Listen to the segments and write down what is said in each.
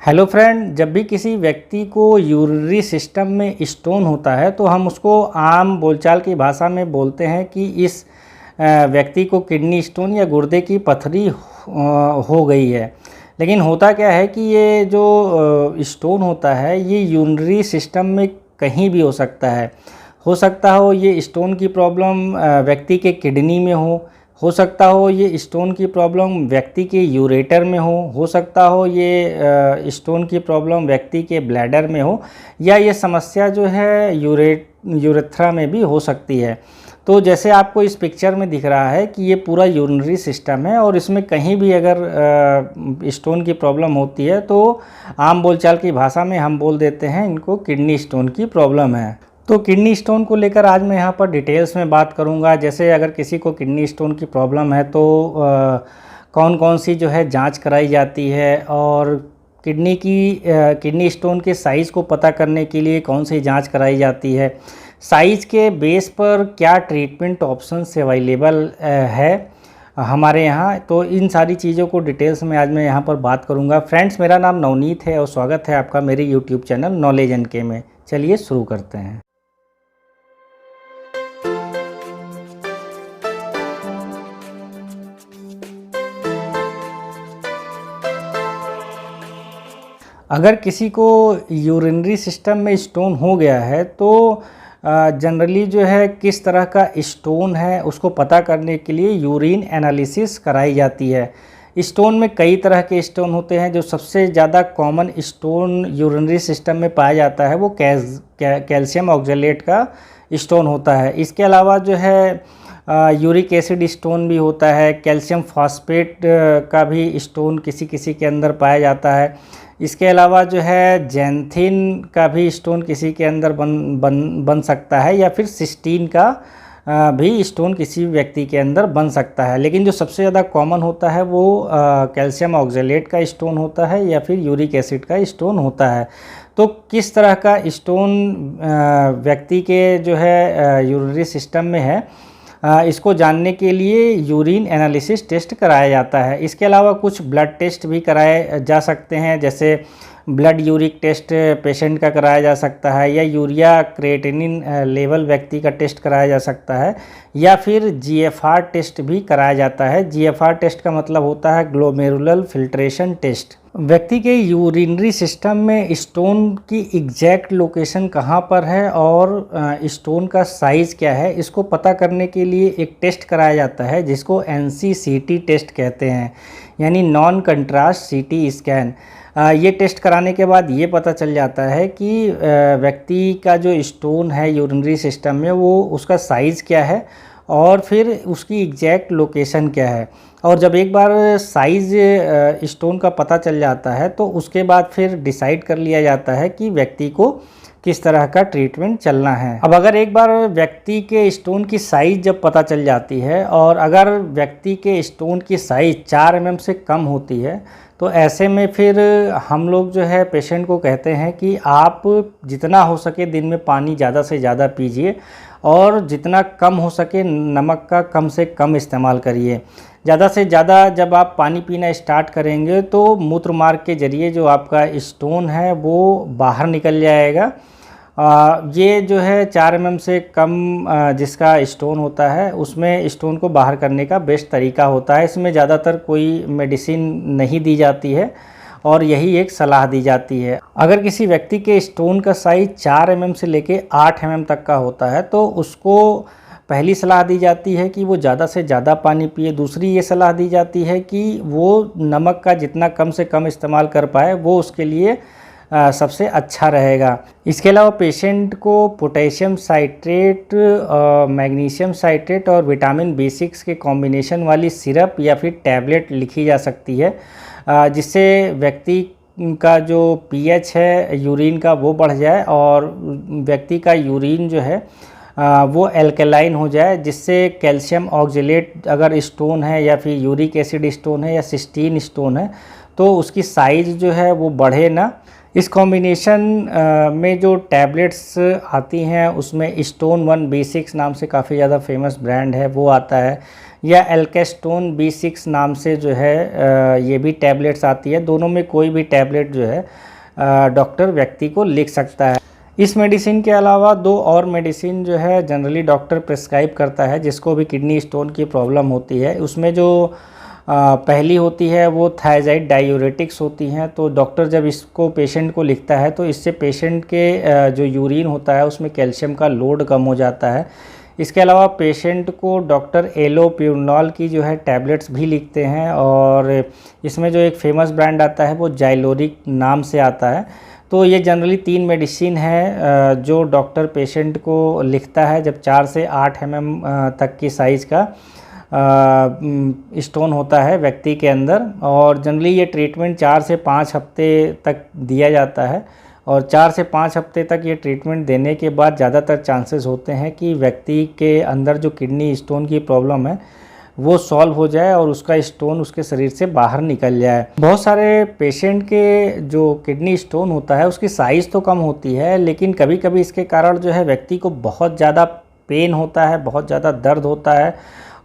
Hello friend, जब भी किसी व्यक्ति को यूरिनरी सिस्टम में स्टोन होता है तो हम उसको आम बोलचाल की भाषा में बोलते हैं कि इस व्यक्ति को किडनी स्टोन या गुर्दे की पथरी हो गई है। लेकिन होता क्या है कि ये जो स्टोन होता है ये यूरिनरी सिस्टम में कहीं भी हो सकता है। हो सकता हो ये स्टोन की प्रॉब्लम व्यक्ति के किडनी में हो सकता हो ये स्टोन की प्रॉब्लम व्यक्ति के यूरेटर में हो सकता हो ये स्टोन की प्रॉब्लम व्यक्ति के ब्लैडर में हो, या ये समस्या जो है यूरेथ्रा में भी हो सकती है। तो जैसे आपको इस पिक्चर में दिख रहा है कि ये पूरा यूरिनरी सिस्टम है और इसमें कहीं भी अगर स्टोन की प्रॉब्लम होती है तो आम बोलचाल की भाषा में हम बोल देते हैं इनको किडनी स्टोन की प्रॉब्लम है। तो किडनी स्टोन को लेकर आज मैं यहाँ पर डिटेल्स में बात करूँगा। जैसे अगर किसी को किडनी स्टोन की प्रॉब्लम है तो कौन कौन सी जो है जांच कराई जाती है, और किडनी स्टोन के साइज़ को पता करने के लिए कौन सी जांच कराई जाती है, साइज़ के बेस पर क्या ट्रीटमेंट ऑप्शंस अवेलेबल है हमारे यहाँ। तो इन सारी चीज़ों को डिटेल्स में आज मैं यहाँ पर बात करूँगा। फ्रेंड्स, मेरा नाम नवनीत है और स्वागत है आपका मेरे यूट्यूब चैनल नॉलेज एंड के में। चलिए शुरू करते हैं। अगर किसी को यूरिनरी सिस्टम में स्टोन हो गया है तो जनरली जो है किस तरह का स्टोन है उसको पता करने के लिए यूरिन एनालिसिस कराई जाती है। स्टोन में कई तरह के स्टोन होते हैं। जो सबसे ज़्यादा कॉमन स्टोन यूरिनरी सिस्टम में पाया जाता है वो कैल्शियम ऑक्जेलेट का स्टोन होता है। इसके अलावा जो है यूरिक एसिड स्टोन भी होता है, कैल्शियम फॉस्फेट का भी स्टोन किसी किसी के अंदर पाया जाता है। इसके अलावा जो है जैंथिन का भी स्टोन किसी के अंदर बन सकता है, या फिर सिस्टीन का भी स्टोन किसी व्यक्ति के अंदर बन सकता है। लेकिन जो सबसे ज़्यादा कॉमन होता है वो कैल्शियम ऑक्जेलेट का स्टोन होता है या फिर यूरिक एसिड का स्टोन होता है। तो किस तरह का स्टोन व्यक्ति के जो है यूरिनरी सिस्टम में है, इसको जानने के लिए यूरिन एनालिसिस टेस्ट कराया जाता है। इसके अलावा कुछ ब्लड टेस्ट भी कराए जा सकते हैं, जैसे ब्लड यूरिक टेस्ट पेशेंट का कराया जा सकता है, या यूरिया क्रिएटिनिन लेवल व्यक्ति का टेस्ट कराया जा सकता है, या फिर जीएफआर टेस्ट भी कराया जाता है। जीएफआर टेस्ट का मतलब होता है ग्लोमेरुलर फिल्ट्रेशन टेस्ट। व्यक्ति के यूरिनरी सिस्टम में स्टोन की एग्जैक्ट लोकेशन कहाँ पर है और स्टोन का साइज़ क्या है, इसको पता करने के लिए एक टेस्ट कराया जाता है जिसको एनसीसीटी टेस्ट कहते हैं, यानी नॉन कंट्रास्ट सीटी स्कैन। ये टेस्ट कराने के बाद ये पता चल जाता है कि व्यक्ति का जो स्टोन है यूरिनरी सिस्टम में वो उसका साइज़ क्या है और फिर उसकी एग्जैक्ट लोकेशन क्या है। और जब एक बार साइज़ स्टोन का पता चल जाता है तो उसके बाद फिर डिसाइड कर लिया जाता है कि व्यक्ति को किस तरह का ट्रीटमेंट चलना है। अब अगर एक बार व्यक्ति के स्टोन की साइज़ जब पता चल जाती है और अगर व्यक्ति के स्टोन की साइज़ 4 mm से कम होती है तो ऐसे में फिर हम लोग जो है पेशेंट को कहते हैं कि आप जितना हो सके दिन में पानी ज़्यादा से ज़्यादा पीजिए और जितना कम हो सके नमक का कम से कम इस्तेमाल करिए। ज़्यादा से ज़्यादा जब आप पानी पीना स्टार्ट करेंगे तो मूत्र मार्ग के ज़रिए जो आपका स्टोन है वो बाहर निकल जाएगा। ये जो है 4 mm से कम जिसका स्टोन होता है उसमें स्टोन को बाहर करने का बेस्ट तरीका होता है। इसमें ज़्यादातर कोई मेडिसिन नहीं दी जाती है और यही एक सलाह दी जाती है। अगर किसी व्यक्ति के स्टोन का साइज़ 4 mm से लेके 8 mm तक का होता है तो उसको पहली सलाह दी जाती है कि वो ज़्यादा से ज़्यादा पानी पिए। दूसरी ये सलाह दी जाती है कि वो नमक का जितना कम से कम इस्तेमाल कर पाए वो उसके लिए सबसे अच्छा रहेगा। इसके अलावा पेशेंट को पोटेशियम साइट्रेट, मैग्नीशियम साइट्रेट और विटामिन B6 के कॉम्बिनेशन वाली सिरप या फिर टैबलेट लिखी जा सकती है, जिससे व्यक्ति का जो pH है यूरिन का वो बढ़ जाए और व्यक्ति का यूरिन जो है वो एल्कलाइन हो जाए, जिससे कैल्शियम ऑक्जेलेट अगर स्टोन है या फिर यूरिक एसिड स्टोन है या सिस्टीन स्टोन है तो उसकी साइज़ जो है वो बढ़े ना। इस कॉम्बिनेशन में जो टैबलेट्स आती हैं उसमें स्टोन 1 B6 नाम से काफ़ी ज़्यादा फेमस ब्रांड है वो आता है, या एल्केस्टोन B6 नाम से जो है ये भी टैबलेट्स आती है। दोनों में कोई भी टैबलेट जो है डॉक्टर व्यक्ति को लिख सकता है। इस मेडिसिन के अलावा 2 और मेडिसिन जो है जनरली डॉक्टर प्रिस्क्राइब करता है जिसको भी किडनी स्टोन की प्रॉब्लम होती है। उसमें जो पहली होती है वो थायजाइड डायूरेटिक्स होती हैं। तो डॉक्टर जब इसको पेशेंट को लिखता है तो इससे पेशेंट के जो यूरिन होता है उसमें कैल्शियम का लोड कम हो जाता है। इसके अलावा पेशेंट को डॉक्टर एलोप्यूरिनॉल की जो है टैबलेट्स भी लिखते हैं, और इसमें जो एक फेमस ब्रांड आता है वो जाइलोरिक नाम से आता है। तो ये जनरली 3 मेडिसिन है जो डॉक्टर पेशेंट को लिखता है जब 4 से 8 mm तक की साइज़ का स्टोन होता है व्यक्ति के अंदर। और जनरली ये ट्रीटमेंट 4 से 5 हफ्ते तक दिया जाता है, और 4 से 5 हफ्ते तक ये ट्रीटमेंट देने के बाद ज़्यादातर चांसेस होते हैं कि व्यक्ति के अंदर जो किडनी स्टोन की प्रॉब्लम है वो सॉल्व हो जाए और उसका स्टोन उसके शरीर से बाहर निकल जाए। बहुत सारे पेशेंट के जो किडनी स्टोन होता है उसकी साइज़ तो कम होती है, लेकिन कभी कभी इसके कारण जो है व्यक्ति को बहुत ज़्यादा पेन होता है, बहुत ज़्यादा दर्द होता है,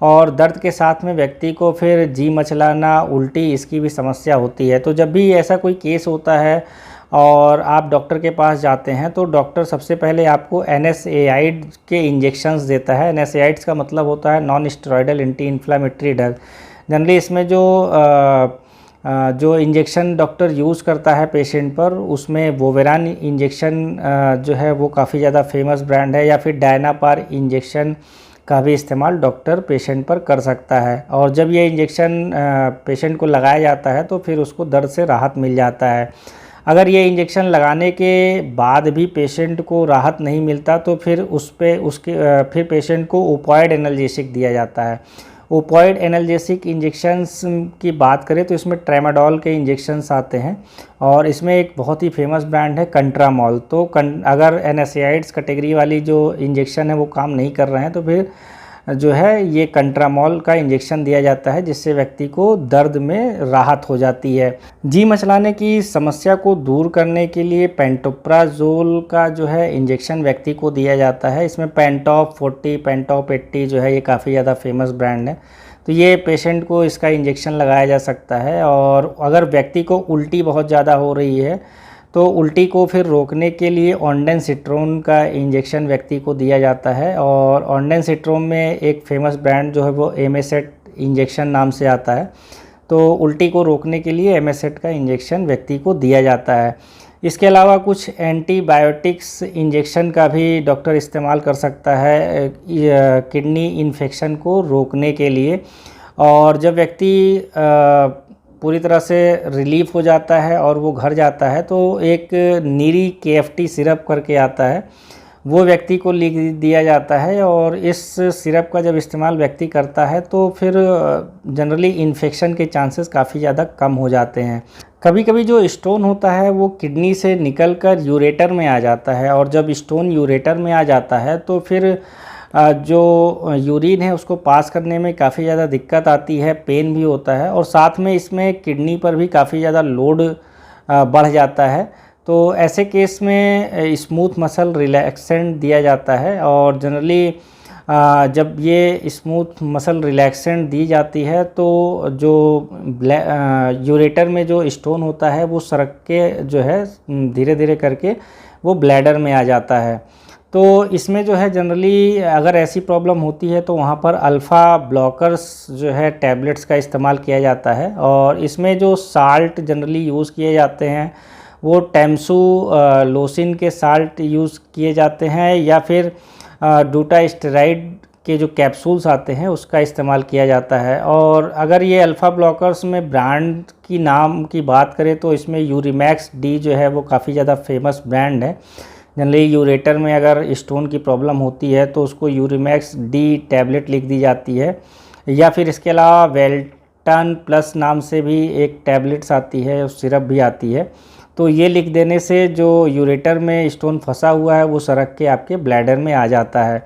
और दर्द के साथ में व्यक्ति को फिर जी मचलाना, उल्टी, इसकी भी समस्या होती है। तो जब भी ऐसा कोई केस होता है और आप डॉक्टर के पास जाते हैं तो डॉक्टर सबसे पहले आपको NSAID के इंजेक्शंस देता है। NSAIDs का मतलब होता है non steroidal anti inflammatory drug. Generally इसमें जो इंजेक्शन डॉक्टर यूज़ करता है पेशेंट पर, उसमें वोवेरान इंजेक्शन जो है वो काफ़ी ज़्यादा फेमस ब्रांड है, या फिर डायनापार इंजेक्शन का भी इस्तेमाल डॉक्टर पेशेंट पर कर सकता है। और जब ये इंजेक्शन पेशेंट को लगाया जाता है तो फिर उसको दर्द से राहत मिल जाता है। अगर ये इंजेक्शन लगाने के बाद भी पेशेंट को राहत नहीं मिलता तो फिर फिर पेशेंट को ओपॉइड एनाल्जेसिक दिया जाता है। ओपॉइड एनाल्जेसिक इंजेक्शंस की बात करें तो इसमें ट्रेमाडोल के इंजेक्शंस आते हैं, और इसमें एक बहुत ही फेमस ब्रांड है कंट्रामोल। तो अगर NSAIDs कैटेगरी वाली जो इंजेक्शन है वो काम नहीं कर रहे हैं तो फिर जो है ये कंट्रामोल का इंजेक्शन दिया जाता है, जिससे व्यक्ति को दर्द में राहत हो जाती है। जी मचलाने की समस्या को दूर करने के लिए पेंटोप्राजोल का जो है इंजेक्शन व्यक्ति को दिया जाता है। इसमें पेंटॉप 40, पेंटॉप 80 जो है ये काफ़ी ज़्यादा फेमस ब्रांड है। तो ये पेशेंट को इसका इंजेक्शन लगाया जा सकता है। और अगर व्यक्ति को उल्टी बहुत ज़्यादा हो रही है तो उल्टी को फिर रोकने के लिए ऑन्डेंसिट्रोन का इंजेक्शन व्यक्ति को दिया जाता है। और ऑन्डेंसिट्रोन में एक फेमस ब्रांड जो है वो एमेसेट इंजेक्शन नाम से आता है। तो उल्टी को रोकने के लिए एमेसेट का इंजेक्शन व्यक्ति को दिया जाता है। इसके अलावा कुछ एंटीबायोटिक्स इंजेक्शन का भी डॉक्टर इस्तेमाल कर सकता है किडनी इन्फेक्शन को रोकने के लिए। और जब व्यक्ति पूरी तरह से रिलीफ हो जाता है और वो घर जाता है तो एक नीरी KFT सिरप करके आता है, वो व्यक्ति को लिख दिया जाता है। और इस सिरप का जब इस्तेमाल व्यक्ति करता है तो फिर जनरली इन्फेक्शन के चांसेस काफ़ी ज़्यादा कम हो जाते हैं। कभी कभी जो स्टोन होता है वो किडनी से निकलकर यूरेटर में आ जाता है, और जब स्टोन यूरेटर में आ जाता है तो फिर जो यूरिन है उसको पास करने में काफ़ी ज़्यादा दिक्कत आती है, पेन भी होता है, और साथ में इसमें किडनी पर भी काफ़ी ज़्यादा लोड बढ़ जाता है। तो ऐसे केस में स्मूथ मसल रिलैक्सेंट दिया जाता है। और जनरली जब ये स्मूथ मसल रिलैक्सेंट दी जाती है तो जो यूरेटर में जो स्टोन होता है वो सरक के जो है धीरे धीरे करके वो ब्लैडर में आ जाता है। तो इसमें जो है जनरली अगर ऐसी प्रॉब्लम होती है तो वहाँ पर अल्फ़ा ब्लॉकर्स जो है टैबलेट्स का इस्तेमाल किया जाता है। और इसमें जो साल्ट जनरली यूज़ किए जाते हैं वो टेम्सू लोसिन के साल्ट यूज़ किए जाते हैं, या फिर डूटास्टेराइड के जो कैप्सूल्स आते हैं उसका इस्तेमाल किया जाता है। और अगर ये अल्फ़ा ब्लॉकर्स में ब्रांड की नाम की बात करें तो इसमें यूरिमैक्स डी जो है वो काफ़ी ज़्यादा फेमस ब्रांड है। जनरली यूरेटर में अगर स्टोन की प्रॉब्लम होती है तो उसको यूरिमैक्स डी टैबलेट लिख दी जाती है, या फिर इसके अलावा वेल्टन प्लस नाम से भी एक टैबलेट्स आती है, सिरप भी आती है। तो ये लिख देने से जो यूरेटर में स्टोन फंसा हुआ है वो सरक के आपके ब्लैडर में आ जाता है।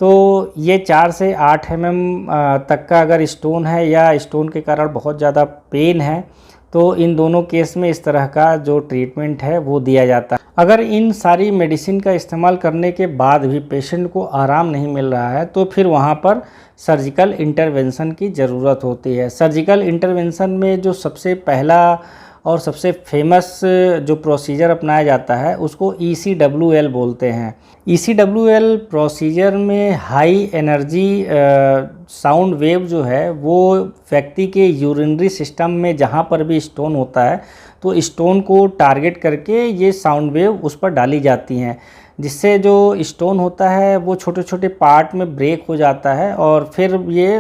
तो ये 4 से 8 mm तक का अगर स्टोन है या स्टोन के कारण बहुत ज़्यादा पेन है तो इन दोनों केस में इस तरह का जो ट्रीटमेंट है वो दिया जाता है। अगर इन सारी मेडिसिन का इस्तेमाल करने के बाद भी पेशेंट को आराम नहीं मिल रहा है तो फिर वहाँ पर सर्जिकल इंटरवेंशन की ज़रूरत होती है। सर्जिकल इंटरवेंशन में जो सबसे पहला और सबसे फेमस जो प्रोसीजर अपनाया जाता है उसको ECWL बोलते हैं। ECWL प्रोसीजर में हाई एनर्जी साउंड वेव जो है वो व्यक्ति के यूरिनरी सिस्टम में जहाँ पर भी स्टोन होता है तो स्टोन को टारगेट करके ये साउंड वेव उस पर डाली जाती हैं, जिससे जो स्टोन होता है वो छोटे छोटे पार्ट में ब्रेक हो जाता है और फिर ये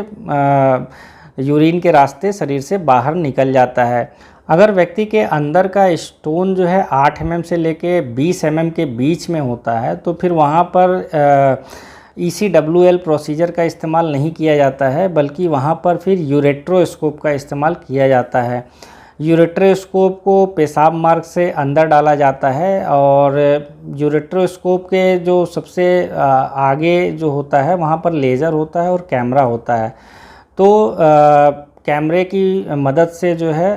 यूरिन के रास्ते शरीर से बाहर निकल जाता है। अगर व्यक्ति के अंदर का स्टोन जो है 8 mm से लेके 20 mm के बीच में होता है तो फिर वहाँ पर ECWL प्रोसीजर का इस्तेमाल नहीं किया जाता है, बल्कि वहाँ पर फिर यूरेट्रोस्कोप का इस्तेमाल किया जाता है। यूरेट्रोस्कोप को पेशाब मार्ग से अंदर डाला जाता है और यूरेट्रोस्कोप के जो सबसे आगे जो होता है वहाँ पर लेज़र होता है और कैमरा होता है। तो कैमरे की मदद से जो है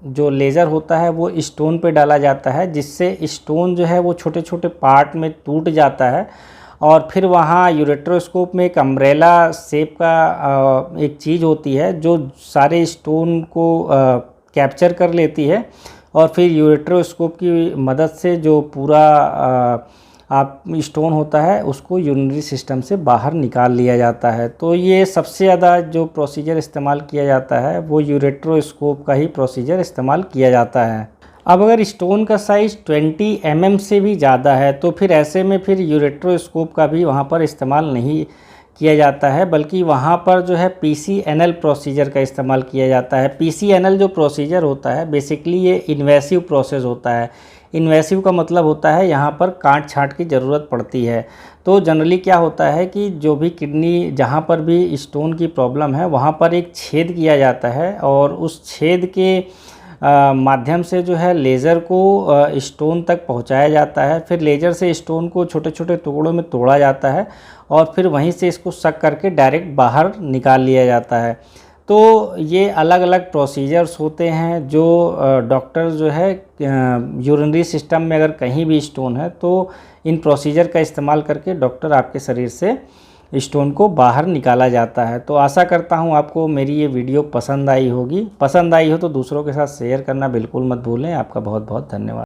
जो लेज़र होता है वो स्टोन पे डाला जाता है, जिससे स्टोन जो है वो छोटे छोटे पार्ट में टूट जाता है और फिर वहाँ यूरेट्रोस्कोप में एक अम्ब्रेला शेप का एक चीज़ होती है जो सारे स्टोन को कैप्चर कर लेती है और फिर यूरेट्रोस्कोप की मदद से जो पूरा आप स्टोन होता है उसको यूरिनरी सिस्टम से बाहर निकाल लिया जाता है। तो ये सबसे ज़्यादा जो प्रोसीजर इस्तेमाल किया जाता है वो यूरेट्रोस्कोप का ही प्रोसीजर इस्तेमाल किया जाता है। अब अगर स्टोन का साइज़ 20 mm से भी ज़्यादा है तो फिर ऐसे में फिर यूरेट्रोस्कोप का भी वहाँ पर इस्तेमाल नहीं किया जाता है, बल्कि वहाँ पर जो है PCNL प्रोसीजर का इस्तेमाल किया जाता है। PCNL जो प्रोसीजर होता है बेसिकली ये इन्वेसिव प्रोसेस होता है। इन्वेसिव का मतलब होता है यहाँ पर काट छांट की ज़रूरत पड़ती है। तो जनरली क्या होता है कि जो भी किडनी जहाँ पर भी स्टोन की प्रॉब्लम है वहाँ पर एक छेद किया जाता है और उस छेद के माध्यम से जो है लेज़र को स्टोन तक पहुँचाया जाता है। फिर लेज़र से स्टोन को छोटे छोटे टुकड़ों में तोड़ा जाता है और फिर वहीं से इसको सक करके डायरेक्ट बाहर निकाल लिया जाता है। तो ये अलग अलग प्रोसीजर्स होते हैं जो डॉक्टर जो है यूरिनरी सिस्टम में अगर कहीं भी स्टोन है तो इन प्रोसीजर का इस्तेमाल करके डॉक्टर आपके शरीर से स्टोन को बाहर निकाला जाता है। तो आशा करता हूँ आपको मेरी ये वीडियो पसंद आई होगी। पसंद आई हो तो दूसरों के साथ शेयर करना बिल्कुल मत भूलें। आपका बहुत बहुत धन्यवाद।